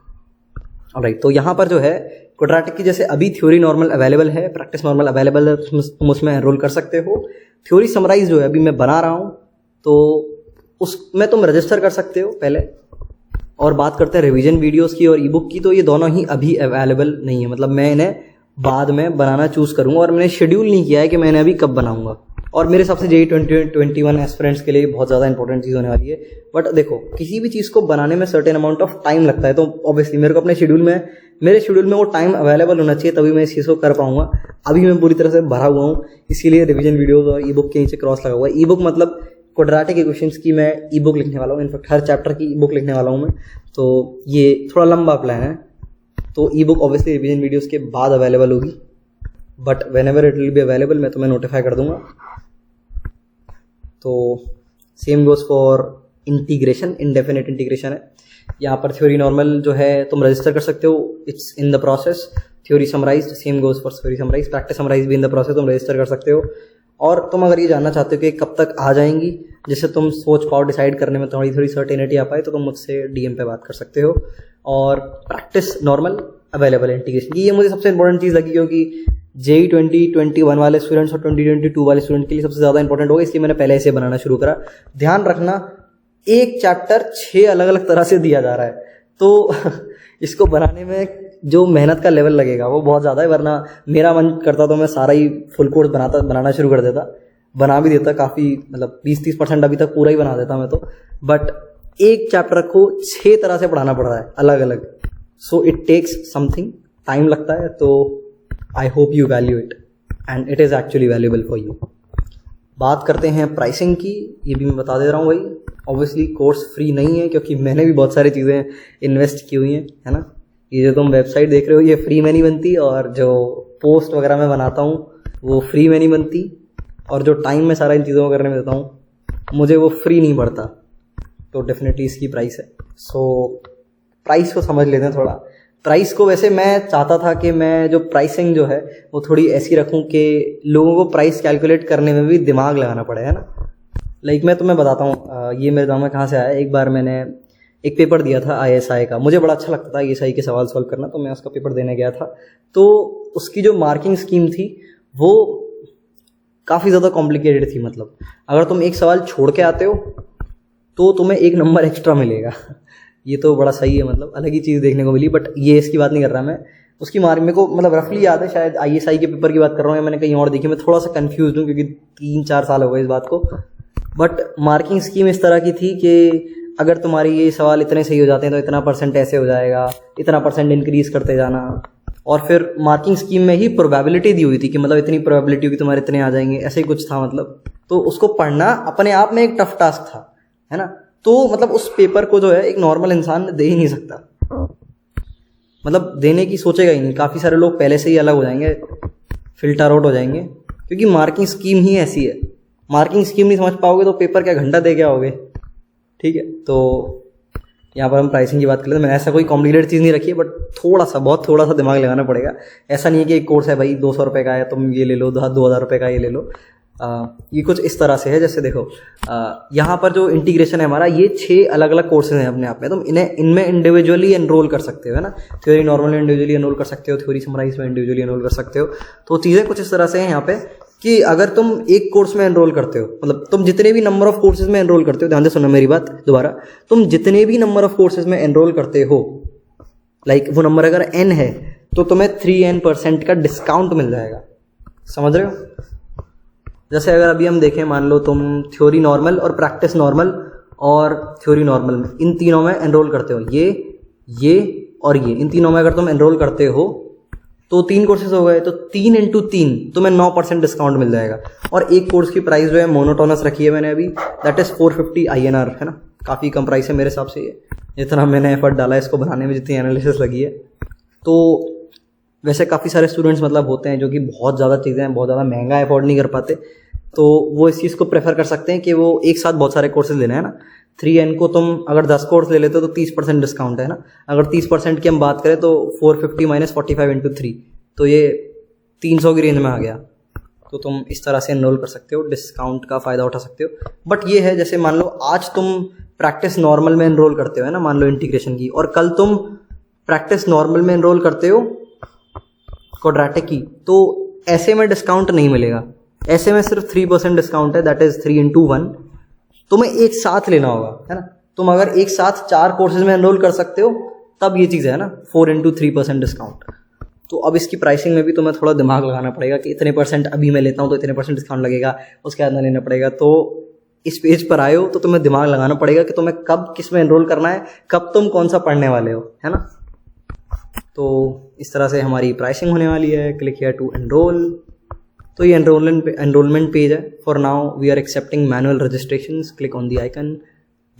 [SPEAKER 1] ऑलराइट, तो यहाँ पर जो है क्वाड्रेटिक की जैसे अभी थ्योरी नॉर्मल अवेलेबल है, प्रैक्टिस नॉर्मल अवेलेबल है, तुम उसमें एनरोल कर सकते हो। थ्योरी समराइज जो है अभी मैं बना रहा हूँ तो उसमें तुम रजिस्टर कर सकते हो पहले। और बात करते हैं रिवीजन वीडियोस की और ई बुक की, तो ये दोनों ही अभी अवेलेबल नहीं है, मतलब मैं इन्हें बाद में बनाना चूज़ करूँगा और मैंने शेड्यूल नहीं किया है कि मैंने अभी कब बनाऊँगा। और मेरे हिसाब से JEE 2021 एस्पिरेंट्स के लिए बहुत ज़्यादा इंपॉर्टेंट चीज़ होने वाली है। बट देखो किसी भी चीज़ को बनाने में सर्टेन अमाउंट ऑफ टाइम लगता है, तो ऑब्वियसली मेरे को अपने मेरे शेड्यूल में वो टाइम अवेलेबल होना चाहिए, तभी मैं इस चीज़ को कर पाऊँगा। अभी मैं पूरी तरह से भरा हुआ हूँ, इसीलिए रिवीजन वीडियोज़ और ई बुक के नीचे क्रॉस लगा हुआ है। ई बुक मतलब क्वाड्रेटिक इक्वेशंस की मैं ई बुक लिखने वाला हूँ, इनफैक्ट हर चैप्टर की ई बुक लिखने वाला हूँ मैं। तो ये थोड़ा लंबा प्लान है, तो ई बुक ऑब्वियसली रिवीजन वीडियोज़ के बाद अवेलेबल होगी, but when ever it will be available मैं तुम्हें नोटिफाई कर दूंगा। तो same goes for integration, indefinite integration है। यहाँ पर थ्योरी नॉर्मल जो है तुम रजिस्टर कर सकते हो, it's in the process. Theory summarized, same goes for theory summarize. Practice summarize भी इन द प्रोसेस, तुम रजिस्टर कर सकते हो। और तुम अगर ये जानना चाहते हो कि कब तक आ जाएंगी, जिससे तुम सोच पाओ, डिसाइड करने में थोड़ी सर्टेनिटी आ पाए, तो तुम मुझसे DM पे बात कर सकते हो। और प्रैक्टिस नॉर्मल अवेलेबल है इंटीग्रेशन की, ये मुझे सबसे इंपॉर्टेंट चीज़ लगी, क्योंकि JEE 2021 वाले स्टूडेंट्स और 2022 वाले स्टूडेंट के लिए सबसे ज़्यादा इंपॉर्टेंट होगा, इसलिए मैंने पहले इसे बनाना शुरू करा। ध्यान रखना, एक चैप्टर 6 अलग अलग तरह से दिया जा रहा है, तो इसको बनाने में जो मेहनत का लेवल लगेगा वो बहुत ज़्यादा है। वरना मेरा मन करता तो मैं सारा ही फुल कोर्स बनाना शुरू कर देता, बना भी देता काफ़ी, मतलब 20-30% अभी तक पूरा ही बना देता मैं तो। बट एक चैप्टर को 6 तरह से पढ़ाना पड़ रहा है अलग अलग, so it takes something, time लगता है। तो I hope you value it and it is actually valuable for you. बात करते हैं प्राइसिंग की, ये भी मैं बता दे रहा हूँ भाई। ऑब्वियसली कोर्स फ्री नहीं है, क्योंकि मैंने भी बहुत सारी चीज़ें इन्वेस्ट की हुई हैं, है ना। ये जो तुम वेबसाइट देख रहे हो ये फ्री में नहीं बनती, और जो पोस्ट वगैरह मैं बनाता हूँ वो फ्री में नहीं बनती, और जो टाइम मैं सारा इन चीज़ों को करने में देता हूँ मुझे वो फ्री नहीं पड़ता। तो डेफिनेटली इसकी प्राइस है। सो प्राइस को समझ लेते हैं थोड़ा। प्राइस को वैसे मैं चाहता था कि मैं जो प्राइसिंग जो है वो थोड़ी ऐसी रखूँ कि लोगों को प्राइस कैलकुलेट करने में भी दिमाग लगाना पड़े, है ना। लाइक मैं तुम्हें बताता हूँ ये मेरे दिमाग में कहाँ से आया। एक बार मैंने एक पेपर दिया था ISI का, मुझे बड़ा अच्छा लगता था ISI के सवाल सॉल्व करना, तो मैं उसका पेपर देने गया था। तो उसकी जो मार्किंग स्कीम थी वो काफ़ी ज़्यादा कॉम्प्लिकेटेड थी। मतलब अगर तुम एक सवाल छोड़ के आते हो तो तुम्हें 1 नंबर एक्स्ट्रा मिलेगा। ये तो बड़ा सही है, मतलब अलग ही चीज़ देखने को मिली। बट ये इसकी बात नहीं कर रहा मैं, उसकी मार्क मेरे को मतलब रफली याद है, शायद ISI के पेपर की बात कर रहा हूँ या मैंने कहीं और देखी। मैं थोड़ा सा कन्फ्यूज हूँ क्योंकि 3-4 साल हो गए इस बात को। बट मार्किंग स्कीम इस तरह की थी कि अगर तुम्हारी ये सवाल इतने सही हो जाते हैं तो इतना % ऐसे हो जाएगा, इतना % इंक्रीज करते जाना। और फिर मार्किंग स्कीम में ही प्रोबेबिलिटी दी हुई थी कि मतलब इतनी प्रोबेबिलिटी होगी तुम्हारे इतने आ जाएंगे, ऐसे ही कुछ था मतलब। तो उसको पढ़ना अपने आप में एक टफ टास्क था, है ना। तो मतलब उस पेपर को जो है एक नॉर्मल इंसान दे ही नहीं सकता, मतलब देने की सोचेगा ही नहीं। काफ़ी सारे लोग पहले से ही अलग हो जाएंगे, फिल्टर आउट हो जाएंगे, क्योंकि मार्किंग स्कीम ही ऐसी है। मार्किंग स्कीम नहीं समझ पाओगे तो पेपर क्या घंटा दे के आओगे, ठीक है। तो यहाँ पर हम प्राइसिंग की बात करें तो मैंने ऐसा कोई कॉम्प्लिकेटेड चीज़ नहीं रखी है, बट बहुत थोड़ा सा दिमाग लगाना पड़ेगा। ऐसा नहीं है कि एक कोर्स है भाई 200 रुपये का है, तुम ये ले लो, 2000 रुपये का ये ले लो। ये कुछ इस तरह से है, जैसे देखो यहाँ पर जो इंटीग्रेशन है हमारा, ये 6 अलग अलग कोर्सेज हैं अपने आप में। तुम इनमें इंडिविजुअली एनरोल कर सकते हो, है ना। थ्योरी नॉर्मल में इंडिविजुअली एनरोल कर सकते हो, थ्योरी समराइज में इंडिविजुअली एनरोल कर सकते हो। तो चीज़ें कुछ इस तरह से हैं यहाँ पे कि अगर तुम एक कोर्स में एनरोल करते हो, मतलब तुम जितने भी नंबर ऑफ कोर्सेज में एनरोल करते हो, ध्यान से सुनो मेरी बात दोबारा, तुम जितने भी नंबर ऑफ कोर्सेज में एनरोल करते हो, लाइक वो नंबर अगर n है तो तुम्हें 3n% का डिस्काउंट मिल जाएगा। समझ रहे हो? जैसे अगर अभी हम देखें, मान लो तुम थ्योरी नॉर्मल और प्रैक्टिस नॉर्मल और थ्योरी नॉर्मल में, इन तीनों में एनरोल करते हो, ये और ये, इन तीनों में अगर तुम एनरोल करते हो तो 3 कोर्सेज हो गए, तो 3 × 3 तुम्हें 9% डिस्काउंट मिल जाएगा। और एक कोर्स की प्राइस जो है मोनोटोनस रखी है मैंने अभी, दैट इज़ 450 INR, है ना। काफ़ी कम प्राइस है मेरे हिसाब से ये, जितना मैंने एफर्ट डाला है इसको बनाने में, जितनी एनालिसिस लगी है। तो वैसे काफ़ी सारे स्टूडेंट्स मतलब होते हैं जो कि बहुत ज़्यादा चीज़ें, बहुत ज़्यादा महंगा अफोर्ड नहीं कर पाते, तो वो इस चीज़ को प्रेफर कर सकते हैं कि वो एक साथ बहुत सारे कोर्सेज लेना है ना। 3n को तुम अगर 10 कोर्स ले लेते हो तो 30% डिस्काउंट है ना। अगर 30% की हम बात करें तो 450 - 45 × 3, तो ये 300 की रेंज में आ गया। तो तुम इस तरह से एनरोल कर सकते हो, डिस्काउंट का फ़ायदा उठा सकते हो। बट ये है, जैसे मान लो आज तुम प्रैक्टिस नॉर्मल में एनरोल करते हो, है ना, मान लो इंटीग्रेशन की, और कल तुम प्रैक्टिस नॉर्मल में एनरोल करते हो क्वाड्रेटिक की, तो ऐसे में डिस्काउंट नहीं मिलेगा। ऐसे में सिर्फ 3% डिस्काउंट है, दैट इज़ 3 × 1। तुम्हें एक साथ लेना होगा, है ना। तुम अगर एक साथ 4 कोर्सेज में एनरोल कर सकते हो तब ये चीज़ है ना, 4 × 3% डिस्काउंट। तो अब इसकी प्राइसिंग में भी तुम्हें थोड़ा दिमाग लगाना पड़ेगा कि इतने % अभी मैं लेता हूँ तो इतने % डिस्काउंट लगेगा, उसके बाद में लेना पड़ेगा। तो इस पेज पर आए हो तो तुम्हें दिमाग लगाना पड़ेगा कि तुम्हें कब किस में एनरोल करना है, कब तुम कौन सा पढ़ने वाले हो, है ना। तो इस तरह से हमारी प्राइसिंग होने वाली है। Click here to enrol. तो ये एनरोलमेंट पेज है। For now we are accepting manual registrations, click on the icon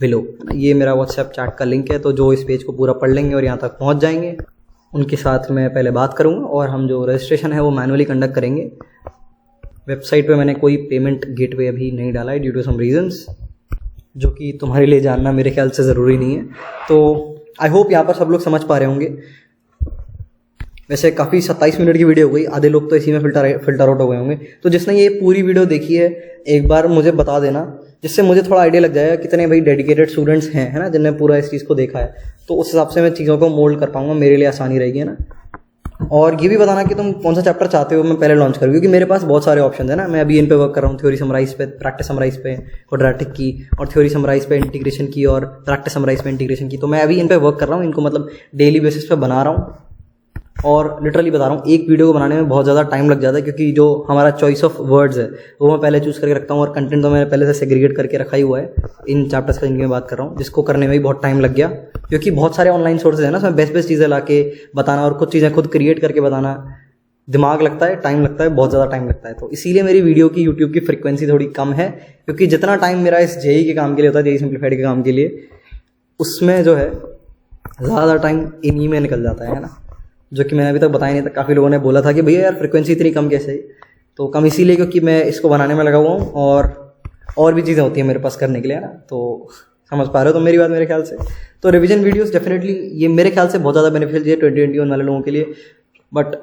[SPEAKER 1] below. ये मेरा व्हाट्सएप चैट का लिंक है, तो जो इस पेज को पूरा पढ़ लेंगे और यहाँ तक पहुँच जाएंगे, उनके साथ मैं पहले बात करूँगा और हम जो रजिस्ट्रेशन है वो मैनुअली कंडक्ट करेंगे। वेबसाइट पे मैंने कोई पेमेंट गेटवे अभी नहीं डाला है ड्यू टू सम रीजंस, जो कि तुम्हारे लिए जानना मेरे ख्याल से ज़रूरी नहीं है। तो आई होप यहाँ पर सब लोग समझ पा रहे होंगे। वैसे काफ़ी 27 मिनट की वीडियो हो गई, आधे लोग तो इसी में फिल्टर आउट हो गए होंगे। तो जिसने ये पूरी वीडियो देखी है एक बार मुझे बता देना, जिससे मुझे थोड़ा आइडिया लग जाएगा कितने भाई डेडिकेटेड स्टूडेंट्स हैं, है ना, जिन्होंने पूरा इस चीज़ को देखा है। तो उस हिसाब से मैं चीज़ों को मोल्ड कर पाऊंगा, मेरे लिए आसानी रहेगी, है ना। और ये भी बताना कि तुम कौन सा चैप्टर चाहते हो मैं पहले लॉन्च करूँ, क्योंकि मेरे पास बहुत सारे ऑप्शन है ना। मैं अभी इन पे वर्क कर रहा हूँ, थ्योरी समराइज पे, प्रैक्टिस समराइज पे, क्वाड्रेटिक की, और थ्योरी समराइज पे इंटीग्रेशन की, और प्रैक्टिस समराइज पे इंटीग्रेशन की। तो मैं अभी इन पे वर्क कर रहा हूँ, इनको मतलब डेली बेसिस पे बना रहा हूँ। और लिटरली बता रहा हूँ, एक वीडियो को बनाने में बहुत ज़्यादा टाइम लग जाता है, क्योंकि जो हमारा चॉइस ऑफ वर्ड्स है वो मैं पहले चूज़ करके रखता हूँ, और कंटेंट तो मैंने पहले से सेग्रीगेट करके रखा ही हुआ है इन चैप्टर्स का जिनकी मैं बात कर रहा हूँ, जिसको करने में भी बहुत टाइम लग गया, क्योंकि बहुत सारे ऑनलाइन सोर्सेज है ना, उसमें बेस्ट चीज़ें ला के बताना और कुछ चीज़ें खुद क्रिएट करके बताना दिमाग लगता है, टाइम लगता है, बहुत ज़्यादा टाइम लगता है। तो इसीलिए मेरी वीडियो की यूट्यूब की फ्रिक्वेंसी थोड़ी कम है, क्योंकि जितना टाइम मेरा इस जेई के काम के लिए होता है, जेई सिंप्लीफाइड के काम के लिए, उसमें जो है ज़्यादा टाइम इन्हीं में निकल जाता है ना, जो कि मैंने अभी तक बताया नहीं था। काफ़ी लोगों ने बोला था कि भैया यार फ्रिक्वेंसी इतनी कम कैसे, तो कम इसीलिए क्योंकि मैं इसको बनाने में लगा हुआ हूँ, और भी चीज़ें होती हैं मेरे पास करने के लिए, है ना। तो समझ पा रहे हो तो मेरी बात मेरे ख्याल से। तो रिवीजन वीडियोस डेफिनेटली ये मेरे ख्याल से बहुत ज़्यादा बेनिफिशियल है 2021 वाले लोगों के लिए। बट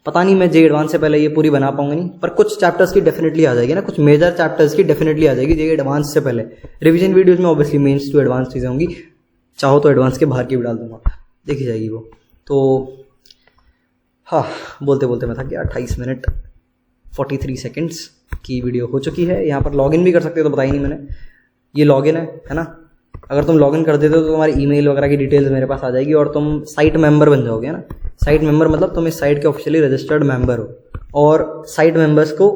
[SPEAKER 1] पता नहीं मैं जे एडवांस से पहले ये पूरी बना पाऊंगा नहीं, पर कुछ चैप्टर्स की डेफिनेटली आ जाएगी ना, कुछ मेजर चैप्टर्स की डेफिनेटली आ जाएगी जे एडवांस से पहले। रिवीजन वीडियोस में ऑब्वियसली मेंस टू एडवांस चीज़ें होंगी, चाहो तो एडवांस के बाहर की भी डाल दूंगा, देखी जाएगी वो। तो हाँ, बोलते बोलते मैं थक गया। 28 मिनट 43 सेकेंड्स की वीडियो हो चुकी है। यहाँ पर लॉगिन भी कर सकते हो, तो बताई नहीं मैंने, ये लॉगिन है ना। अगर तुम लॉगिन कर देते हो तो तुम्हारी ईमेल वगैरह की डिटेल्स मेरे पास आ जाएगी और तुम साइट मेंबर बन जाओगे, है ना। साइट मेंबर मतलब तुम इस साइट के ऑफिशियली रजिस्टर्ड मेंबर हो, और साइट मेंबर्स को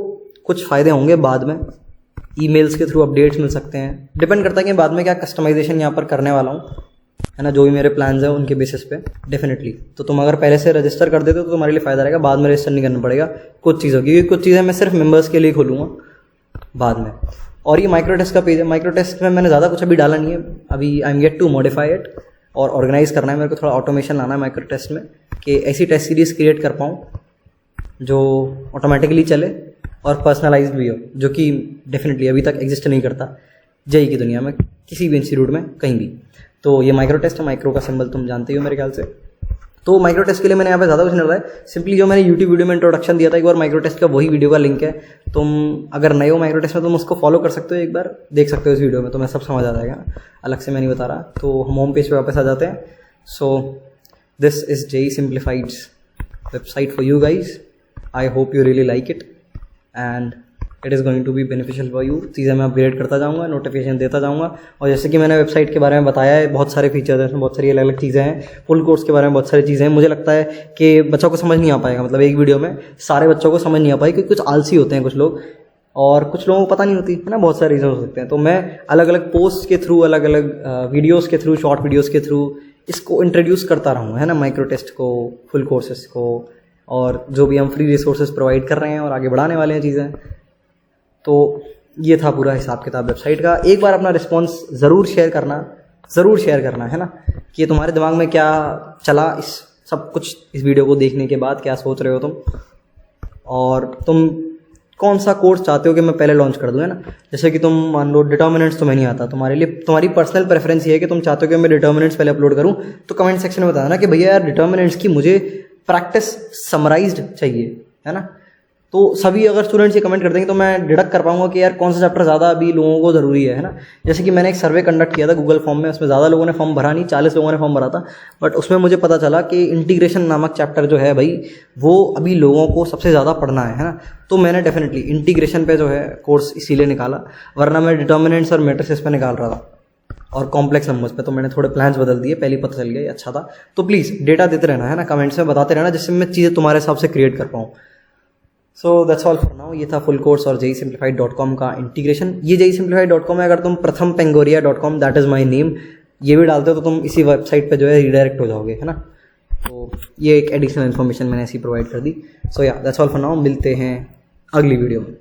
[SPEAKER 1] कुछ फ़ायदे होंगे बाद में, ईमेल्स के थ्रू अपडेट्स मिल सकते हैं। डिपेंड करता है कि बाद में क्या कस्टमाइजेशन यहाँ पर करने वाला हूँ, है ना, जो भी मेरे प्लान्स हैं उनके बेसिस पे डेफिनेटली। तो तुम अगर पहले से रजिस्टर कर देते हो तो तुम्हारे लिए फ़ायदा रहेगा, बाद में रजिस्टर नहीं करना पड़ेगा कुछ चीज़ों की, क्योंकि कुछ चीज़ें मैं सिर्फ मेंबर्स के लिए खोलूँगा बाद में। और ये माइक्रो टेस्ट का पेज है, माइक्रो टेस्ट में मैंने ज़्यादा कुछ अभी डाला नहीं है, अभी I am yet to modify it और ऑर्गेनाइज करना है मेरे को, थोड़ा ऑटोमेशन लाना है माइक्रो टेस्ट में, कि ऐसी टेस्ट सीरीज़ क्रिएट कर पाऊँ जो ऑटोमेटिकली चले और पर्सनलाइज भी हो, जो कि डेफिनेटली अभी तक एग्जिस्ट नहीं करता जेई की दुनिया में, किसी भी इंस्टीट्यूट में कहीं भी। तो ये माइक्रो टेस्ट है, माइक्रो का सिंबल तुम जानते ही हो मेरे ख्याल से। तो माइक्रो टेस्ट के लिए मैंने यहाँ पे ज़्यादा कुछ नहीं डाला है, सिंपली जो मैंने यूट्यूब वीडियो में इंट्रोडक्शन दिया था एक बार माइक्रो टेस्ट का, वही वीडियो का लिंक है। तुम अगर नए हो माइक्रो टेस्ट में तुम उसको फॉलो कर सकते हो, एक बार देख सकते हो इस वीडियो में, तुम्हें सब समझ आ जाएगा, अलग से मैं नहीं बता रहा। तो हम होम पेज पे वापस आ जाते हैं। So this is JEE Simplified's website for you guys. I hope you really like it and it is going to be beneficial for you. चीज़ें मैं अपग्रेड करता जाऊँगा, नोटिफिकेशन देता जाऊँगा। और जैसे कि मैंने वेबसाइट के बारे में बताया है, बहुत सारे फीचर्स हैं, बहुत सारी अलग अलग चीज़ें हैं। फुल कोर्स के बारे में बहुत सारी चीज़ें हैं। मुझे लगता है कि बच्चों को समझ नहीं आ पाएगा, मतलब एक वीडियो में सारे बच्चों को समझ नहीं आ पाएगी, क्योंकि कुछ आलसी होते हैं कुछ लोग, और कुछ लोगों को पता नहीं होती है ना, बहुत सारे रीज़न हो सकते हैं। तो मैं अलग अलग पोस्ट के थ्रू, अलग अलग वीडियोज़ के थ्रू, शॉर्ट वीडियोज़ के थ्रू इसको इंट्रोड्यूस करता रहूँगा, है ना, माइक्रो टेस्ट को, फुल कोर्सेज को, और जो भी हम फ्री रिसोर्सेज प्रोवाइड कर रहे हैं और आगे बढ़ाने वाले हैं चीज़ें। तो ये था पूरा हिसाब किताब वेबसाइट का। एक बार अपना रिस्पॉन्स ज़रूर शेयर करना है ना, कि ये तुम्हारे दिमाग में क्या चला इस सब कुछ, इस वीडियो को देखने के बाद क्या सोच रहे हो तुम, और तुम कौन सा कोर्स चाहते हो कि मैं पहले लॉन्च कर दूँ, है ना। जैसे कि तुम मान लो डिटर्मिनेंट्स तुम्हें नहीं आता, तुम्हारे लिए तुम्हारी पर्सनल प्रेफरेंस ये है कि तुम चाहते हो कि मैं डिटर्मिनेंट्स पहले अपलोड करूँ, तो कमेंट सेक्शन में बताना कि भैया यार डिटर्मिनेंट्स की मुझे प्रैक्टिस समराइज्ड चाहिए, है ना। तो सभी अगर स्टूडेंट्स ये कमेंट कर देंगे तो मैं डिडक्ट कर पाऊंगा कि यार कौन सा चैप्टर ज़्यादा अभी लोगों को ज़रूरी है ना। जैसे कि मैंने एक सर्वे कंडक्ट किया था गूगल फॉर्म में, उसमें ज़्यादा लोगों ने फॉर्म भरा नहीं, 40 लोगों ने फॉर्म भरा था, बट उसमें मुझे पता चला कि इंटीग्रेशन नामक चैप्टर जो है भाई, वो अभी लोगों को सबसे ज़्यादा पढ़ना है ना। तो मैंने डेफिनेटली इंटीग्रेशन पे जो है कोर्स इसीलिए निकाला, वरना मैं डिटर्मिनेंट्स और मैट्रिसेस पे निकाल रहा था और कॉम्प्लेक्स नंबर्स पे। तो मैंने थोड़े प्लान्स बदल दिए, पहले पता चल गया, ये अच्छा था। तो प्लीज़ डेटा देते रहना, है ना, कमेंट्स में बताते रहना, जिससे मैं चीज़ें तुम्हारे हिसाब से क्रिएट कर पाऊँ। So that's all for now. ये था फुल कोर्स और JEEsimplified.com का इंटीग्रेशन। ये JEEsimplified.com है, अगर तुम pratham.pengoria.com, that is my name, ये भी डालते हो तो तुम इसी वेबसाइट पे जो है रीडायरेक्ट हो जाओगे, है ना। तो ये एक एडिशनल इन्फॉर्मेशन मैंने ऐसी प्रोवाइड कर दी। सो या दैट्स ऑल फॉर नाउ, मिलते हैं अगली वीडियो में।